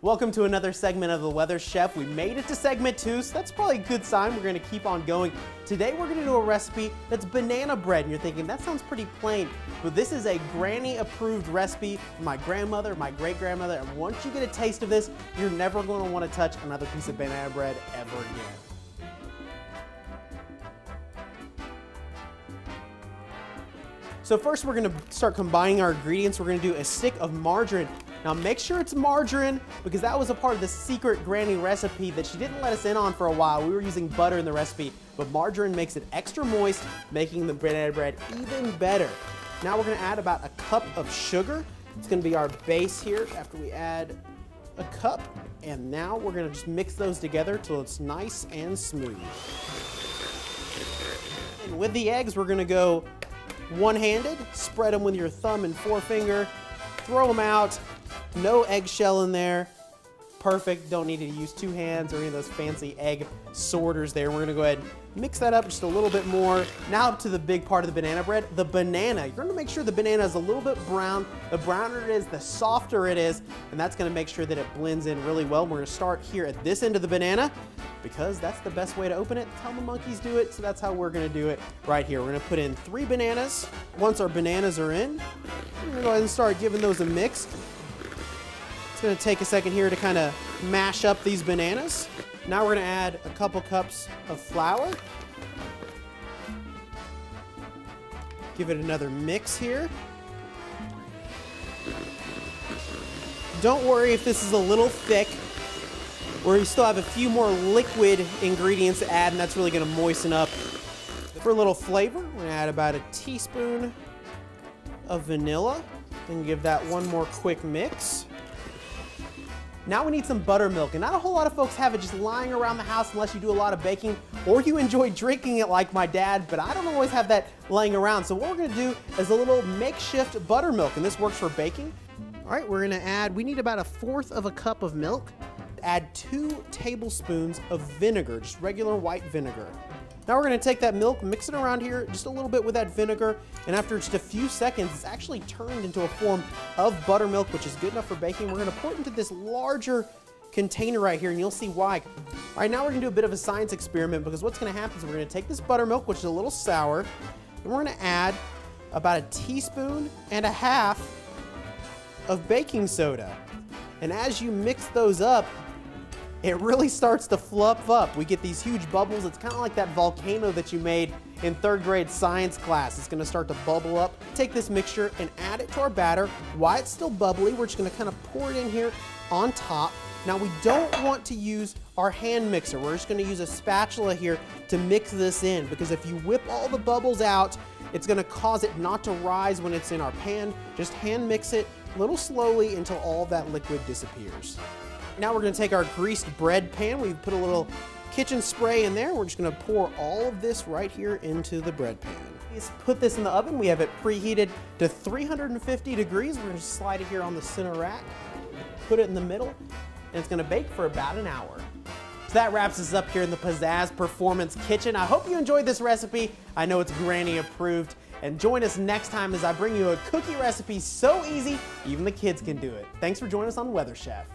Welcome to another segment of The Weather Chef. We made it to segment 2, so that's probably a good sign. We're gonna keep on going. Today we're gonna do a recipe that's banana bread, and you're thinking, that sounds pretty plain. But this is a granny approved recipe from my grandmother, my great grandmother, and once you get a taste of this, you're never gonna wanna touch another piece of banana bread ever again. So first we're gonna start combining our ingredients. We're gonna do a stick of margarine. Now make sure it's margarine because that was a part of the secret granny recipe that she didn't let us in on for a while. We were using butter in the recipe, but margarine makes it extra moist, making the banana bread even better. Now we're gonna add about a cup of sugar. It's gonna be our base here after we add a cup. And now we're gonna just mix those together till it's nice and smooth. And with the eggs, we're gonna go one-handed, spread them with your thumb and forefinger, throw them out, no eggshell in there. Perfect, don't need to use two hands or any of those fancy egg sorters there. We're gonna go ahead and mix that up just a little bit more. Now up to the big part of the banana bread, the banana. You're gonna make sure the banana is a little bit brown. The browner it is, the softer it is, and that's gonna make sure that it blends in really well. We're gonna start here at this end of the banana because that's the best way to open it. Tell the monkeys do it, so that's how we're gonna do it right here. We're gonna put in 3 bananas. Once our bananas are in, we're gonna go ahead and start giving those a mix. It's gonna take a second here to kind of mash up these bananas. Now we're gonna add a couple cups of flour. Give it another mix here. Don't worry if this is a little thick, or you still have a few more liquid ingredients to add, and that's really gonna moisten up. For a little flavor, we're gonna add about a teaspoon of vanilla and give that one more quick mix. Now we need some buttermilk, and not a whole lot of folks have it just lying around the house unless you do a lot of baking or you enjoy drinking it like my dad, but I don't always have that laying around. So what we're gonna do is a little makeshift buttermilk, and this works for baking. All right, we're gonna add, we need about 1/4 of a cup of milk. Add 2 tablespoons of vinegar, just regular white vinegar. Now we're gonna take that milk, mix it around here just a little bit with that vinegar, and after just a few seconds, it's actually turned into a form of buttermilk, which is good enough for baking. We're gonna pour it into this larger container right here, and you'll see why. All right, now we're gonna do a bit of a science experiment, because what's gonna happen is we're gonna take this buttermilk, which is a little sour, and we're gonna add about 1.5 teaspoons of baking soda. And as you mix those up, it really starts to fluff up. We get these huge bubbles. It's kind of like that volcano that you made in 3rd grade science class. It's gonna start to bubble up. Take this mixture and add it to our batter. While it's still bubbly, we're just gonna kind of pour it in here on top. Now we don't want to use our hand mixer. We're just gonna use a spatula here to mix this in, because if you whip all the bubbles out, it's gonna cause it not to rise when it's in our pan. Just hand mix it a little slowly until all that liquid disappears. Now we're gonna take our greased bread pan. We've put a little kitchen spray in there. We're just gonna pour all of this right here into the bread pan. Let's put this in the oven. We have it preheated to 350 degrees. We're gonna slide it here on the center rack, put it in the middle, and it's gonna bake for about an hour. So that wraps us up here in the Pizzazz Performance Kitchen. I hope you enjoyed this recipe. I know it's granny approved. And join us next time as I bring you a cookie recipe so easy, even the kids can do it. Thanks for joining us on Weather Chef.